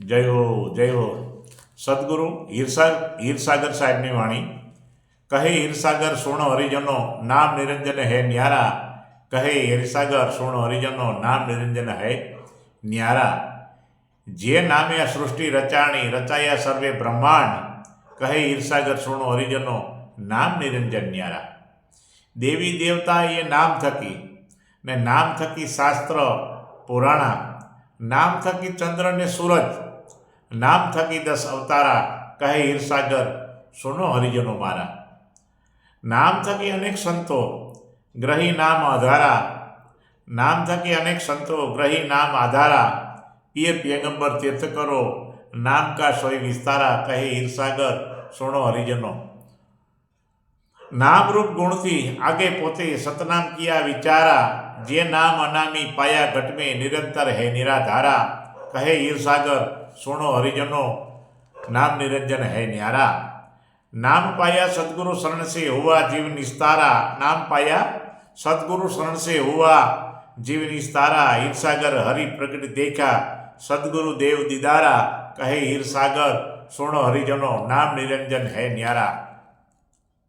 જય હો સદગુરુ હીરસાગર સાહેબની વાણી કહે હીરસાગર સુણો હરિજનો નામ નિરંજન હે ન્યારા કહે હીરસાગર સુણો હરિજનો નામ નિરંજન હે ન્યારા જે નામે આ સૃષ્ટિ રચાણી રચાયા સર્વે બ્રહ્માંડ કહે હીરસાગર સુણો હરિજનો નામ નિરંજન ન્યારા દેવી દેવતા એ નામ થકી ને નામ થકી શાસ્ત્ર પુરાણા નામ થકી ચંદ્ર ને સૂરજ નામ થકી 10 અવતારા કહે હીરસાગર સુનો હરિજનો મારા નામ થકી અનેક સંતો ગ્રહી નામ આધારા નામ થકી અનેક સંતો ગ્રહી નામ આધારા પીર પેગંબર તીર્થકરો નામ કા સોય વિસ્તારા કહે હીરસાગર સુનો હરિજનો નામ રૂપ ગુણથી આગે પોતે સતનામ કિયા વિચારા જે નામ અનામી પાયા ઘટ में निरंतर है निराधारा कहे हीरसागर सुनो हरिजनो नाम निरंजन है न्यारा नाम पाया सदगुरु शरण से हुआ जीव निस्तारा नाम पाया सदगुरु शरण से हुआ जीव निस्तारा हीरसागर हरि प्रगट देखा सदगुरु देव दीदारा कहे हीरसागर सुनो हरिजनो नाम निरंजन है न्यारा।